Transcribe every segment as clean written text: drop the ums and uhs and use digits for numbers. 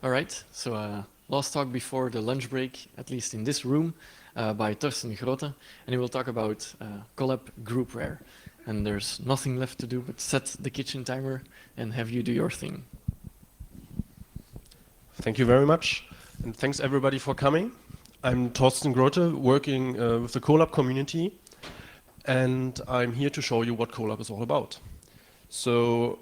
All right, so last talk before the lunch break, at least in this room, by Torsten Grote, and he will talk about Kolab Groupware. And there's nothing left to do but set the kitchen timer and have you do your thing. Thank you very much, and thanks everybody for coming. I'm Torsten Grote, working with the Kolab community, and I'm here to show you what Kolab is all about. So,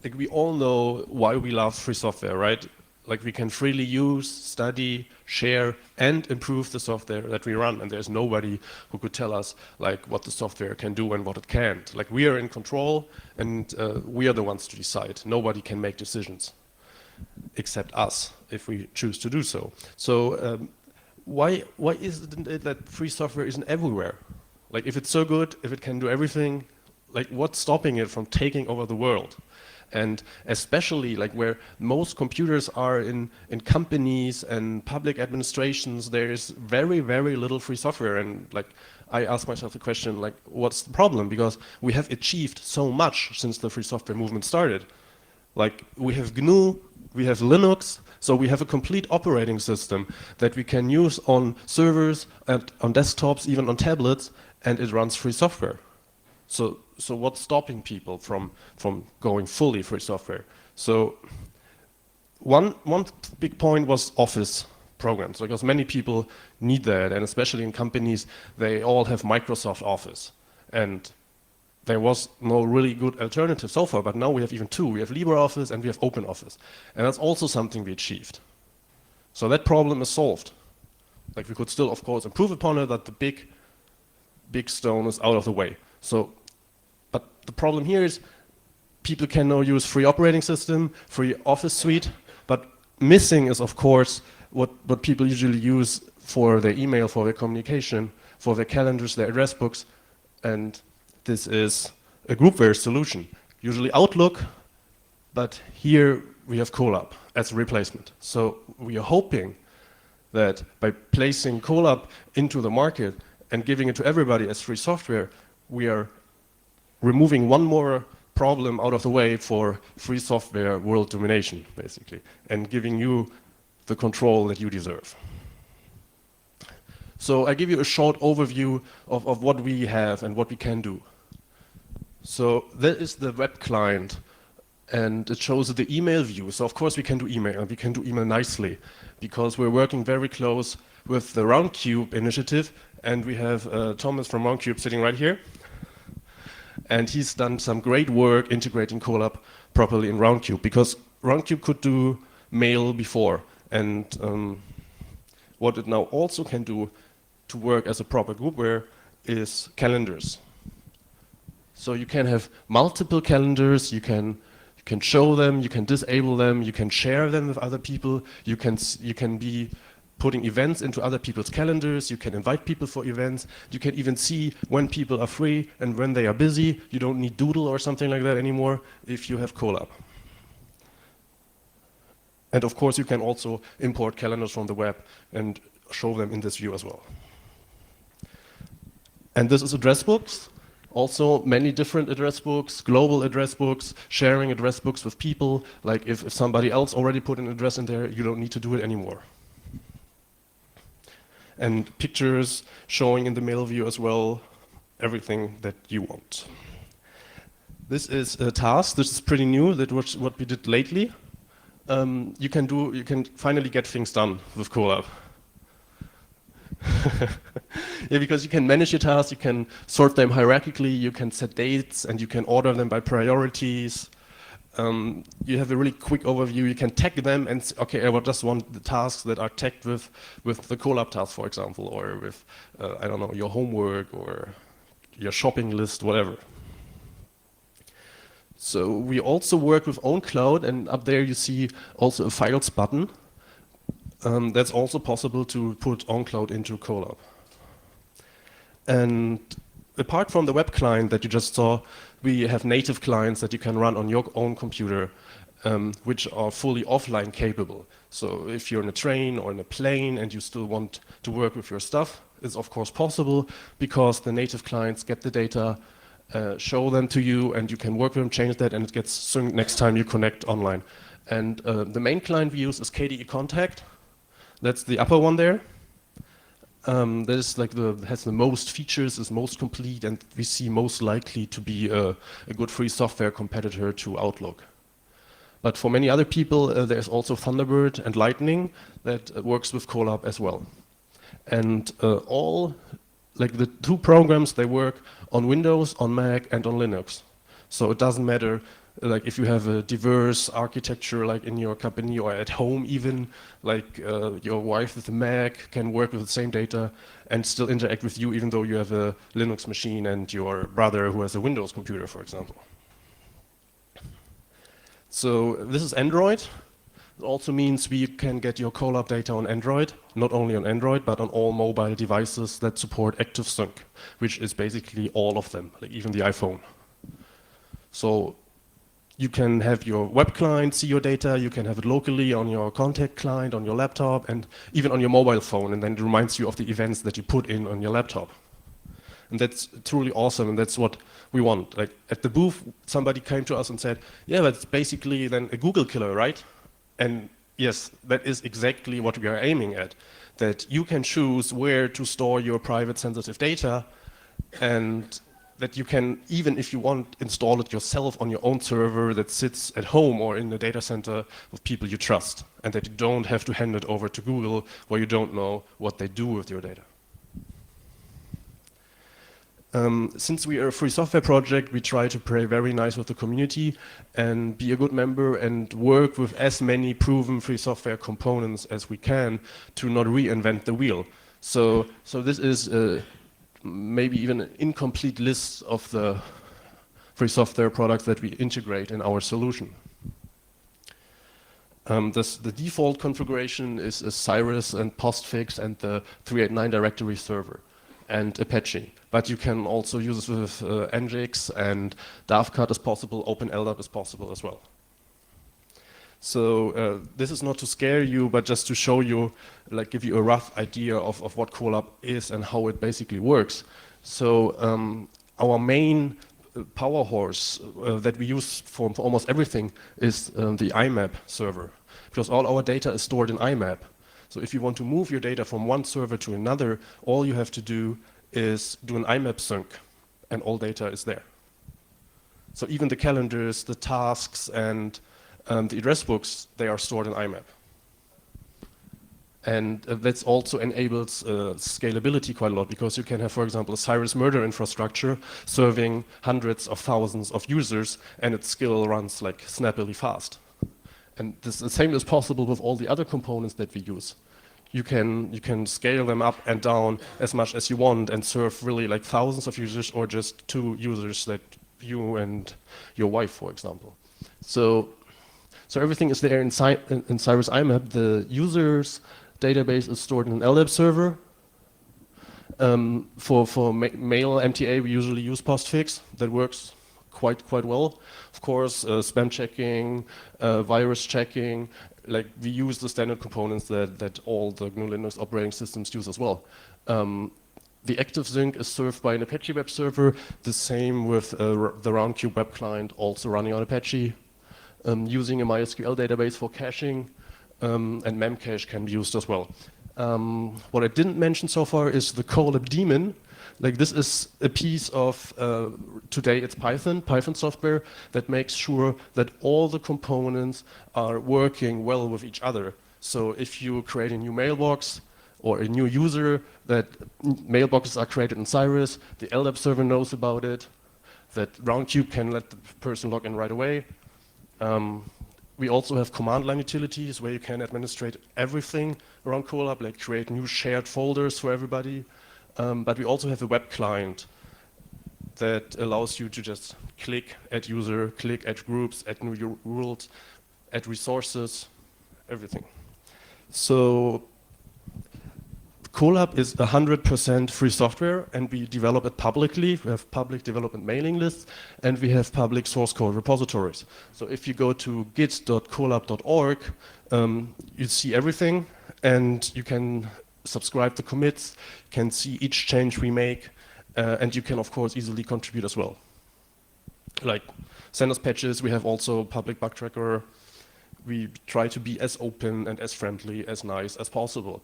like, we all know why we love free software, right? Like, we can freely use, study, share, and improve the software that we run, and there's nobody who could tell us like what the software can do and what it can't. Like, we are in control, and we are the ones to decide. Nobody can make decisions except us if we choose to do so. So why isn't it that free software isn't everywhere? Like, if it's so good, if it can do everything, like, what's stopping it from taking over the world? And especially like where most computers are in companies and public administrations, there is very, very little free software. And like, I ask myself the question, like, what's the problem? Because we have achieved so much since the free software movement started. Like, we have GNU, we have Linux, so we have a complete operating system that we can use on servers, and on desktops, even on tablets, and it runs free software. So what's stopping people from going fully free software? So one big point was Office programs, because many people need that, and especially in companies, they all have Microsoft Office. And there was no really good alternative so far, but now we have even two. We have LibreOffice and we have OpenOffice. And that's also something we achieved. So that problem is solved. Like, we could still, of course, improve upon it, that the big stone is out of the way. So, but the problem here is people can now use free operating system, free Office suite, but missing is, of course, what people usually use for their email, for their communication, for their calendars, their address books, and this is a groupware solution, usually Outlook, but here we have Kolab as a replacement. So we are hoping that by placing Kolab into the market and giving it to everybody as free software, we are removing one more problem out of the way for free software world domination, basically, and giving you the control that you deserve. So I give you a short overview of what we have and what we can do. So that is the web client, and it shows the email view. So of course we can do email, and we can do email nicely, because we're working very close with the Roundcube initiative, and we have Thomas from Roundcube sitting right here. And he's done some great work integrating Kolab properly in Roundcube, because Roundcube could do mail before, and what it now also can do to work as a proper groupware is calendars. So you can have multiple calendars, you can show them, you can disable them, you can share them with other people, you can be putting events into other people's calendars, you can invite people for events, you can even see when people are free and when they are busy. You don't need Doodle or something like that anymore if you have Kolab. And of course you can also import calendars from the web and show them in this view as well. And this is address books. Also many different address books, global address books, sharing address books with people. Like, if somebody else already put an address in there, you don't need to do it anymore. And pictures showing in the mail view as well, everything that you want. This is a task. This is pretty new. That was what we did lately. You can finally get things done with Kolab. Yeah, because you can manage your tasks, you can sort them hierarchically, you can set dates, and you can order them by priorities. You have a really quick overview. You can tag them and say, okay, I just want the tasks that are tagged with the Kolab task, for example, or with, I don't know, your homework or your shopping list, whatever. So we also work with OwnCloud, and up there you see also a files button. That's also possible to put OwnCloud into Kolab. And apart from the web client that you just saw, we have native clients that you can run on your own computer, which are fully offline capable. So if you're in a train or in a plane and you still want to work with your stuff, it's of course possible, because the native clients get the data, show them to you, and you can work with them, change that, and it gets synced next time you connect online. And the main client we use is KDE Contact. That's the upper one there. That is like has the most features, is most complete, and we see most likely to be a good free software competitor to Outlook. But for many other people, there's also Thunderbird and Lightning that works with Kolab as well. And all, like the two programs, they work on Windows, on Mac, and on Linux. So it doesn't matter like if you have a diverse architecture like in your company or at home even, like your wife with a Mac can work with the same data and still interact with you even though you have a Linux machine and your brother who has a Windows computer, for example. So this is Android. It also means we can get your Kolab data on Android, not only on Android, but on all mobile devices that support ActiveSync, which is basically all of them, like even the iPhone. So you can have your web client see your data, you can have it locally on your contact client, on your laptop, and even on your mobile phone, and then it reminds you of the events that you put in on your laptop. And that's truly awesome, and that's what we want. Like at the booth, somebody came to us and said, yeah, that's basically then a Google killer, right? And yes, that is exactly what we are aiming at, that you can choose where to store your private sensitive data, and that you can, even if you want, install it yourself on your own server that sits at home or in a data center with people you trust, and that you don't have to hand it over to Google where you don't know what they do with your data. Since we are a free software project, we try to play very nice with the community and be a good member and work with as many proven free software components as we can to not reinvent the wheel. So this is maybe even an incomplete list of the free software products that we integrate in our solution. The default configuration is Cyrus and Postfix and the 389 directory server and Apache. But you can also use it with Nginx, and DAVCut is possible, OpenLDAP is possible as well. So this is not to scare you, but just to show you, like give you a rough idea of what Kolab is and how it basically works. So our main power horse that we use for almost everything is the IMAP server, because all our data is stored in IMAP. So if you want to move your data from one server to another, all you have to do is do an IMAP sync, and all data is there. So even the calendars, the tasks, and the address books, they are stored in IMAP. And that also enables scalability quite a lot, because you can have, for example, a Cyrus murder infrastructure serving hundreds of thousands of users, and it still runs like snappily fast. And the same is possible with all the other components that we use. You can scale them up and down as much as you want and serve really like thousands of users or just 2 users, that you and your wife, for example. So everything is there in Cyrus IMAP. The users database is stored in an LDAP server. For mail MTA, we usually use Postfix. That works quite well. Of course, spam checking, virus checking, like we use the standard components that all the GNU Linux operating systems use as well. The ActiveSync is served by an Apache web server, the same with the Roundcube web client, also running on Apache, using a MySQL database for caching, and Memcache can be used as well. What I didn't mention so far is the Kolab daemon. Like this is a piece of, today it's Python software that makes sure that all the components are working well with each other. So if you create a new mailbox or a new user, that mailboxes are created in Cyrus, the LDAP server knows about it, that Roundcube can let the person log in right away. We also have command line utilities where you can administrate everything around Kolab, like create new shared folders for everybody. But we also have a web client that allows you to just click, add user, click, add groups, add new rules, add resources, everything. So Kolab is 100% free software, and we develop it publicly. We have public development mailing lists, and we have public source code repositories. So if you go to git.kolab.org, you see everything, and you can subscribe to commits, can see each change we make, and you can of course easily contribute as well. Like send us patches, we have also public bug tracker, we try to be as open and as friendly, as nice as possible.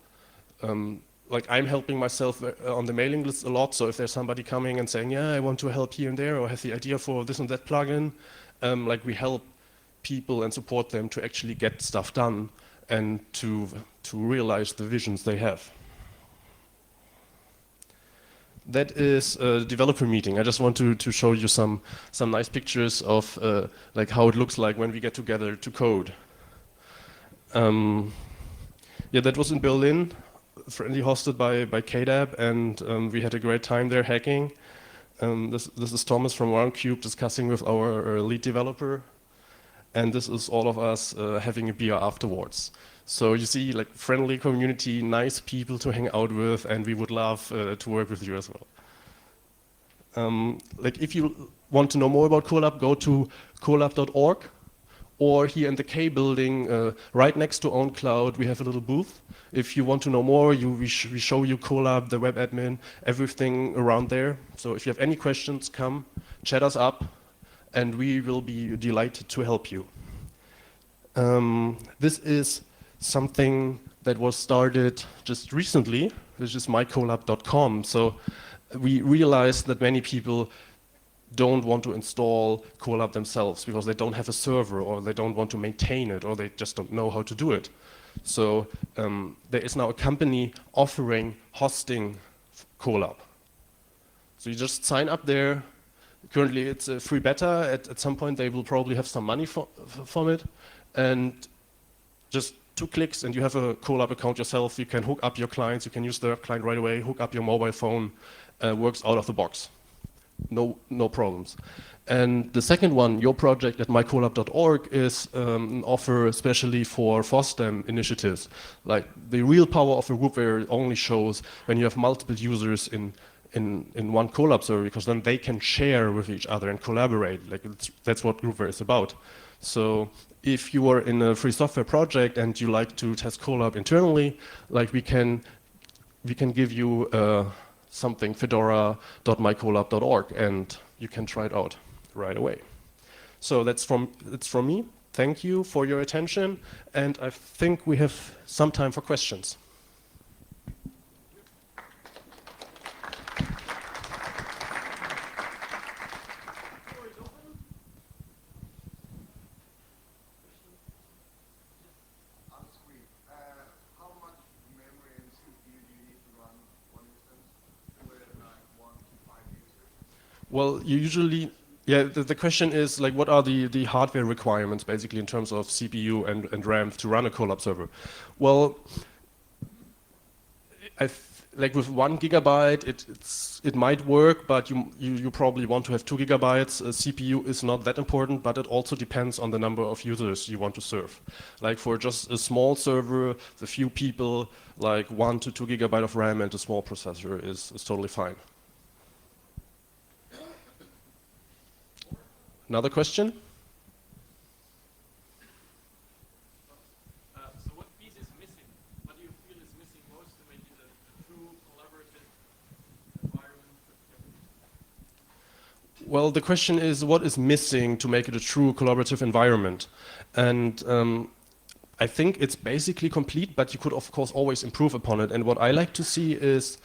Like I'm helping myself on the mailing list a lot, so if there's somebody coming and saying, yeah, I want to help here and there, or have the idea for this and that plugin, like we help people and support them to actually get stuff done and to realize the visions they have. That is a developer meeting. I just want to show you some nice pictures of like how it looks like when we get together to code. Yeah, that was in Berlin, friendly hosted by KDAB, and we had a great time there hacking. This is Thomas from RoundCube discussing with our lead developer, and this is all of us having a beer afterwards. So you see, like friendly community, nice people to hang out with, and we would love to work with you as well. Like if you want to know more about Kolab, go to kolab.org, or here in the K building, right next to OwnCloud, we have a little booth. If you want to know more, we show you Kolab, the web admin, everything around there. So if you have any questions, come, chat us up, and we will be delighted to help you. This is something that was started just recently. This is mykolab.com. So we realized that many people don't want to install Kolab themselves because they don't have a server, or they don't want to maintain it, or they just don't know how to do it. So there is now a company offering hosting Kolab. So you just sign up there. Currently it's a free beta. At some point they will probably have some money from it. And just 2 clicks and you have a Kolab account yourself. You can hook up your clients. You can use their client right away, hook up your mobile phone. Works out of the box. No problems. And the second one, your project at mykolab.org, is an offer especially for FOSDEM initiatives. Like the real power of a groupware only shows when you have multiple users in one Kolab server, because then they can share with each other and collaborate. Like that's what groupware is about. So if you are in a free software project and you like to test Kolab internally, like we can give you something, fedora.mykolab.org, and you can try it out right away. So it's from me. Thank you for your attention, and I think we have some time for questions. Well, you usually, yeah, the question is like, what are the hardware requirements basically in terms of CPU and RAM to run a Kolab server? Well, like with 1 gigabyte, it might work, but you probably want to have 2 gigabytes. CPU is not that important, but it also depends on the number of users you want to serve. Like for just a small server, the few people, like 1 to 2 gigabyte of RAM and a small processor is totally fine. Another question? So what piece is missing? What do you feel is missing most to make it a true collaborative environment? Well, the question is, what is missing to make it a true collaborative environment? And I think it's basically complete, but you could, of course, always improve upon it. And what I like to see is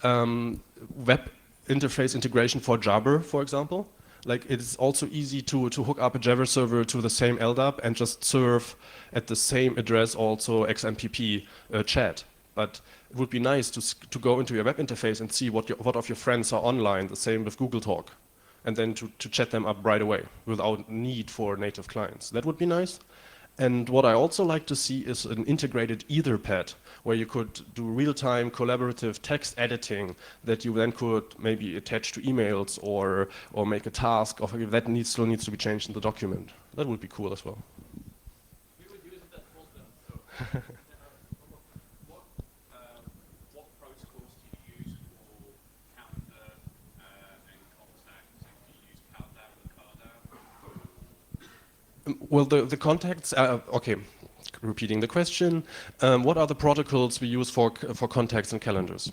web interface integration for Jabber, for example. Like it's also easy to hook up a Java server to the same LDAP and just serve at the same address also XMPP chat. But it would be nice to go into your web interface and see what of your friends are online, the same with Google Talk, and then to chat them up right away without need for native clients. That would be nice. And what I also like to see is an integrated Etherpad, where you could do real-time collaborative text editing that you then could maybe attach to emails or make a task of if that still needs to be changed in the document. That would be cool as well. We would use it at FOSDEM. So what protocols do you use for calendar and contacts? Do you use Calendar or Cardar? Well, the contacts, okay, repeating the question, what are the protocols we use for contacts and calendars?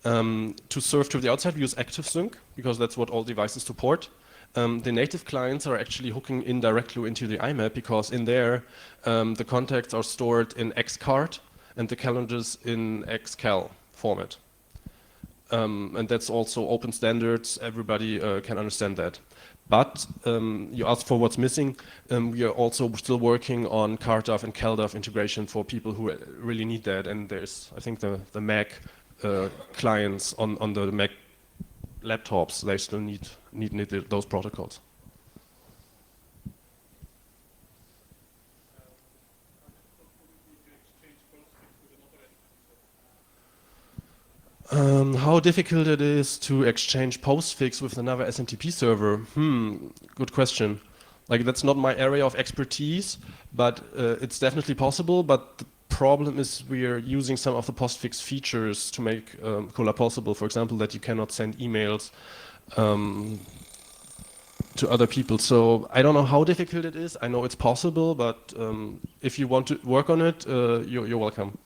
To serve to the outside, we use ActiveSync, because that's what all devices support. The native clients are actually hooking in directly into the IMAP because in there the contacts are stored in Xcard and the calendars in Xcal format. And that's also open standards, everybody can understand that. But you asked for what's missing. We are also still working on CardDAV and CalDAV integration for people who really need that. And there's, I think, the Mac clients on the Mac laptops, they still need those protocols. How difficult it is to exchange postfix with another SMTP server? Good question. Like, that's not my area of expertise, but it's definitely possible. But the problem is we are using some of the postfix features to make Kolab possible. For example, that you cannot send emails to other people. So I don't know how difficult it is. I know it's possible, but if you want to work on it, you're welcome.